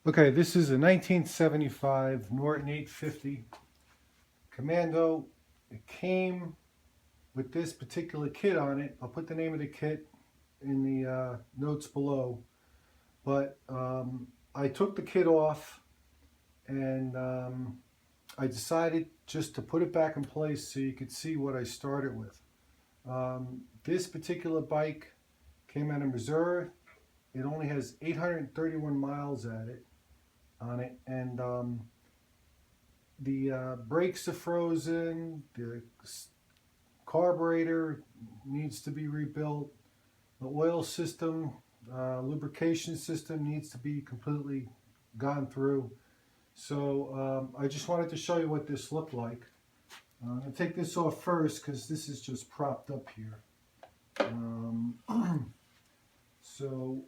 Okay, this is a 1975 Norton 850 Commando. It came with this particular kit on it. I'll put the name of the kit in the notes below. But I took the kit off and I decided just to put it back in place so you could see what I started with. This particular bike came out of Missouri. It only has 831 miles on it, and the brakes are frozen, the carburetor needs to be rebuilt, the oil system, lubrication system needs to be completely gone through. So I just wanted to show you what this looked like. I'm going to take this off first because this is just propped up here. So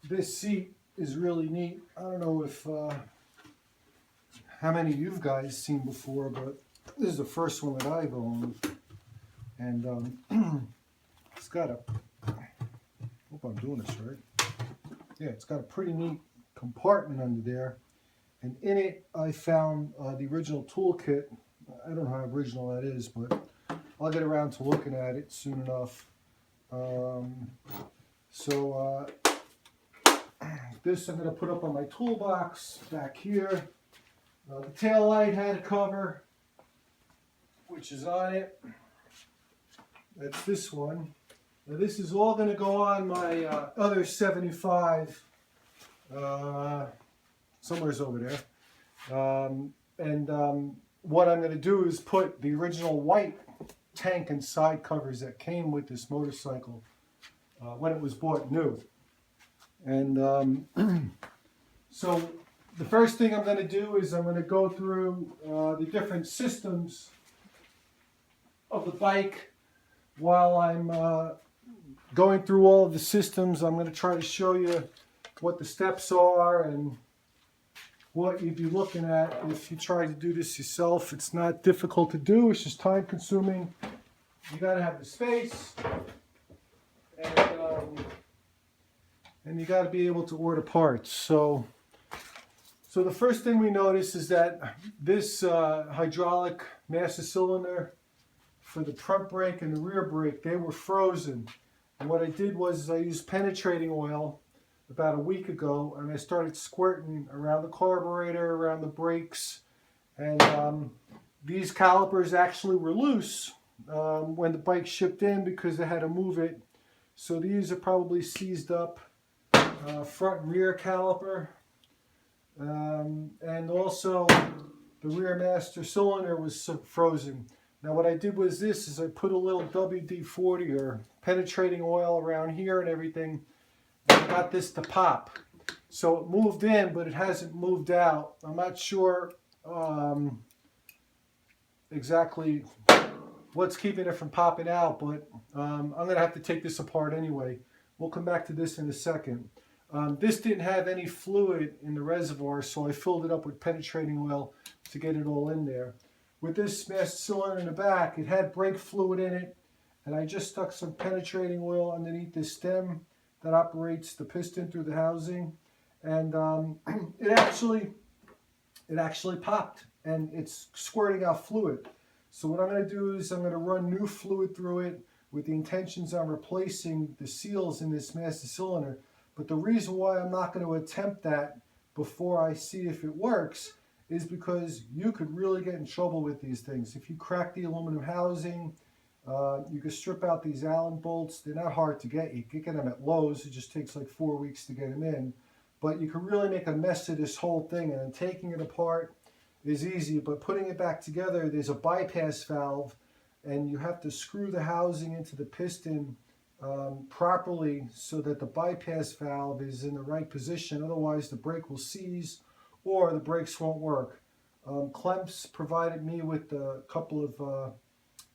this seat is really neat. I don't know if how many of you guys seen before, but this is the first one that I've owned, and it's got a, hope I'm doing this right. Yeah, it's got a pretty neat compartment under there, and in it I found the original toolkit. I don't know how original that is, but I'll get around to looking at it soon enough. This I'm going to put up on my toolbox back here. The tail light had a cover, which is on it. That's this one. Now this is all going to go on my other 75. Somewhere's over there. What I'm going to do is put the original white tank and side covers that came with this motorcycle when it was bought new. And so the first thing I'm going to do is I'm going to go through the different systems of the bike. While I'm going through all of the systems, I'm going to try to show you what the steps are and what you'd be looking at if you try to do this yourself. It's not difficult to do, it's just time consuming. You got to have the space, and you got to be able to order parts. So the first thing we notice is that this hydraulic master cylinder for the front brake and the rear brake, they were frozen. And what I did was I used penetrating oil about a week ago, and I started squirting around the carburetor, around the brakes, and these calipers actually were loose when the bike shipped in because they had to move it. So these are probably seized up, front and rear caliper, and also the rear master cylinder was frozen. Now what I did was this, is I put a little WD-40 or penetrating oil around here and everything, and I got this to pop. So it moved in, but it hasn't moved out. I'm not sure exactly what's keeping it from popping out, but I'm going to have to take this apart anyway. We'll come back to this in a second. This didn't have any fluid in the reservoir, so I filled it up with penetrating oil to get it all in there. With this master cylinder in the back, it had brake fluid in it, and I just stuck some penetrating oil underneath the stem that operates the piston through the housing, and it actually popped, and it's squirting out fluid. So what I'm going to do is I'm going to run new fluid through it with the intentions on replacing the seals in this master cylinder. But the reason why I'm not going to attempt that before I see if it works is because you could really get in trouble with these things. If you crack the aluminum housing, you can strip out these Allen bolts. They're not hard to get. You can get them at Lowe's. It just takes like 4 weeks to get them in. But you can really make a mess of this whole thing, and then taking it apart is easy, but putting it back together, there's a bypass valve, and you have to screw the housing into the piston properly so that the bypass valve is in the right position. Otherwise the brake will seize or the brakes won't work. Clemps provided me with a couple of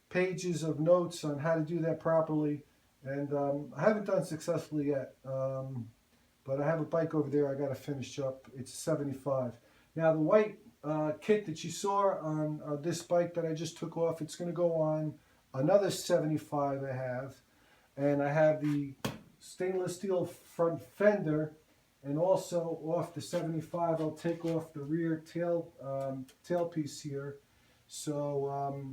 pages of notes on how to do that properly, and I haven't done successfully yet, but I have a bike over there I got to finish up. It's a 75. Now the white kit that you saw on this bike that I just took off, it's going to go on another 75 I have, and I have the stainless steel front fender And also off the 75, I'll take off the rear tailpiece here. So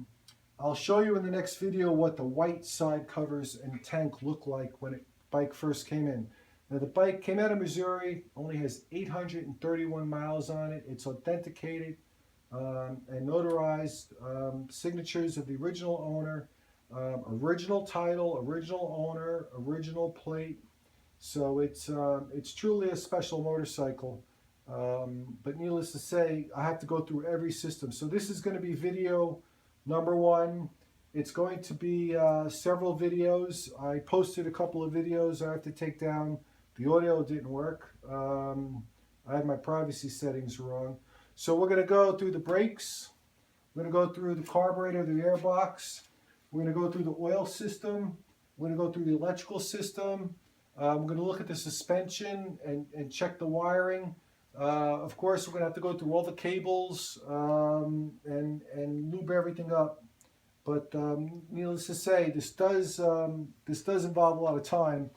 I'll show you in the next video what the white side covers and tank look like when the bike first came in. Now the bike came out of Missouri, only has 831 miles on it. It's authenticated and notarized, signatures of the original owner, original title, original owner, original plate. So it's truly a special motorcycle. But needless to say, I have to go through every system. So this is going to be video number one. It's going to be several videos. I posted a couple of videos I have to take down. The audio didn't work. I had my privacy settings wrong. So we're going to go through the brakes. We're going to go through the carburetor, the airbox. We're going to go through the oil system. We're going to go through the electrical system. We're going to look at the suspension and check the wiring. Of course, we're going to have to go through all the cables and lube everything up. But needless to say, this does involve a lot of time,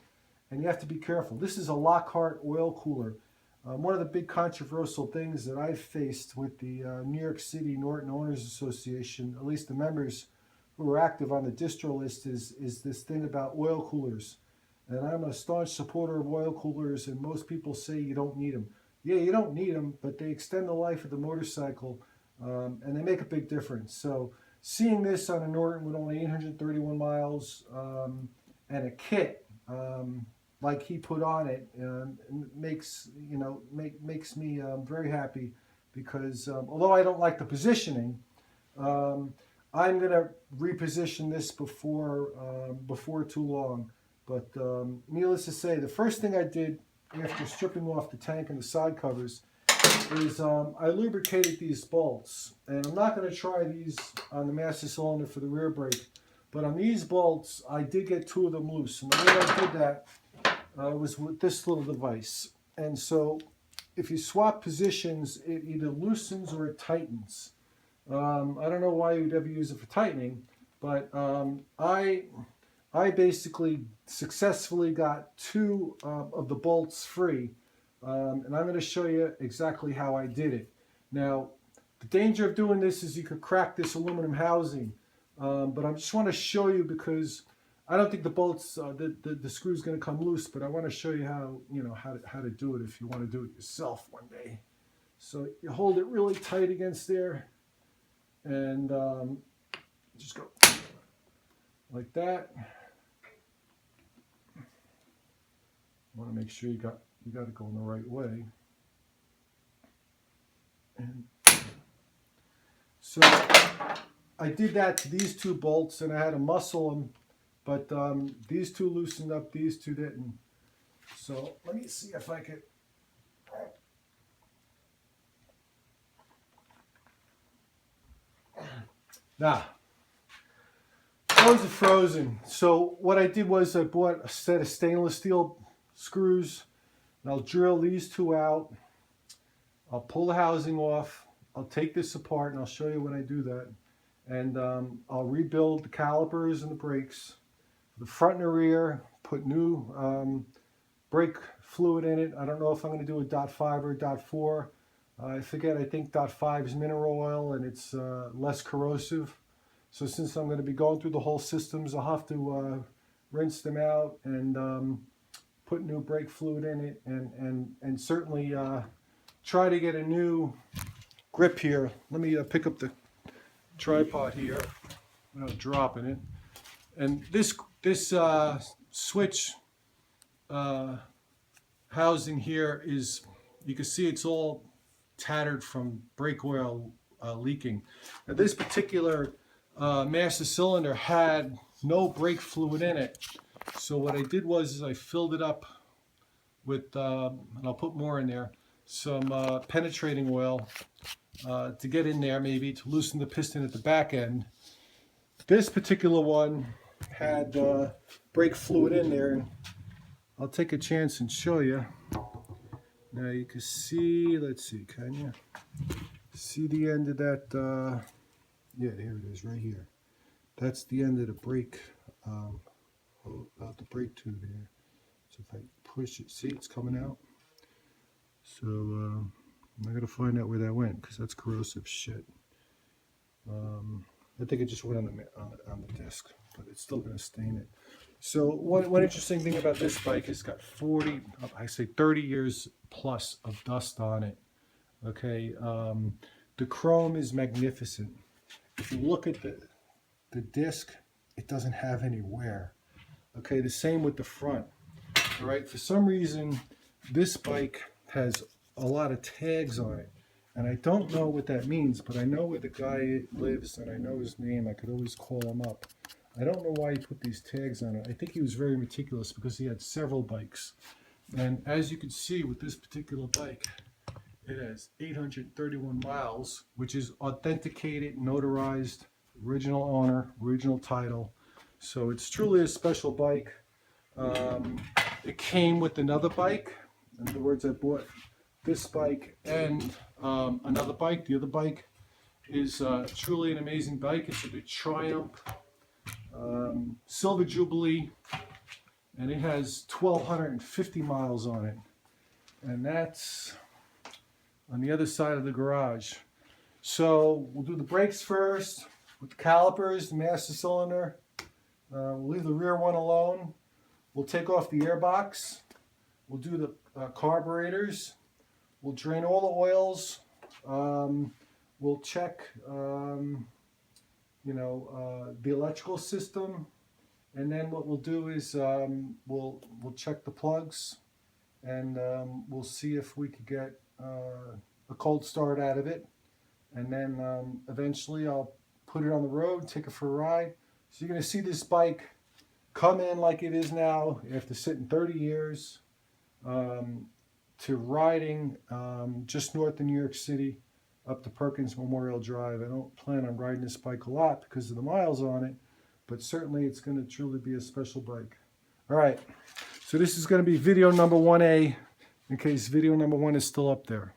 and you have to be careful. This is a Lockhart oil cooler. One of the big controversial things that I've faced with the New York City Norton Owners Association, at least the members who are active on the distro list, is this thing about oil coolers. And I'm a staunch supporter of oil coolers, and most people say you don't need them. Yeah, you don't need them, but they extend the life of the motorcycle, and they make a big difference. So seeing this on a Norton with only 831 miles and a kit like he put on it makes me very happy, because although I don't like the positioning, I'm going to reposition this before too long. But needless to say, the first thing I did after stripping off the tank and the side covers is I lubricated these bolts. And I'm not going to try these on the master cylinder for the rear brake, but on these bolts, I did get two of them loose. And the way I did that was with this little device. And so if you swap positions, it either loosens or it tightens. I don't know why you'd ever use it for tightening, but I basically successfully got two of the bolts free, and I'm going to show you exactly how I did it. Now, the danger of doing this is you could crack this aluminum housing, but I just want to show you, because I don't think the bolts, the screw's going to come loose, but I want to show you how to do it if you want to do it yourself one day. So you hold it really tight against there, and just go like that. You want to make sure you got it going the right way. And so I did that to these two bolts, and I had to muscle them, but these two loosened up, these two didn't. So let me see if I could. Nah, those are frozen. So what I did was I bought a set of stainless steel screws, and I'll drill these two out. I'll pull the housing off. I'll take this apart, and I'll show you when I do that. And I'll rebuild the calipers and the brakes, the front and the rear, put new brake fluid in it. I don't know if I'm going to do a .5 or a .4. I forget, I think .5 is mineral oil, and it's less corrosive. So since I'm going to be going through the whole systems, I'll have to rinse them out and put new brake fluid in it, and certainly try to get a new grip here. Let me pick up the tripod here without dropping it. And this switch housing here is, you can see it's all tattered from brake oil leaking. Now this particular master cylinder had no brake fluid in it, so what I did was I filled it up with, and I'll put more in there, some penetrating oil to get in there, maybe to loosen the piston at the back end. This particular one had brake fluid in there. I'll take a chance and show you. Now you can see, let's see, can you see the end of that? Yeah, here it is, right here. That's the end of the brake, about the brake tube here. So if I push it, see it's coming out. So I gotta find out where that went because that's corrosive shit. I think it just went on the disc, but it's still gonna stain it. So one interesting thing about this bike is it's got 30 years plus of dust on it. Okay, the chrome is magnificent. If you look at the disc, it doesn't have any wear. Okay, the same with the front. All right, for some reason, this bike has a lot of tags on it. And I don't know what that means, but I know where the guy lives and I know his name. I could always call him up. I don't know why he put these tags on it. I think he was very meticulous because he had several bikes. And as you can see with this particular bike, it has 831 miles, which is authenticated, notarized, original owner, original title. So it's truly a special bike. It came with another bike. In other words, I bought this bike and another bike. The other bike is truly an amazing bike. It's a Triumph Silver Jubilee, and it has 1,250 miles on it. And that's on the other side of the garage. So we'll do the brakes first with the calipers, the master cylinder. We'll leave the rear one alone. We'll take off the airbox. We'll do the carburetors. We'll drain all the oils. We'll check, the electrical system, and then what we'll do is we'll check the plugs, and we'll see if we could get a cold start out of it, and then eventually I'll put it on the road, take it for a ride. So you're going to see this bike come in like it is now after sitting 30 years. To riding just north of New York City up to Perkins Memorial Drive. I don't plan on riding this bike a lot because of the miles on it, but certainly it's going to truly be a special bike. All right, so this is going to be video number 1A in case video number 1 is still up there.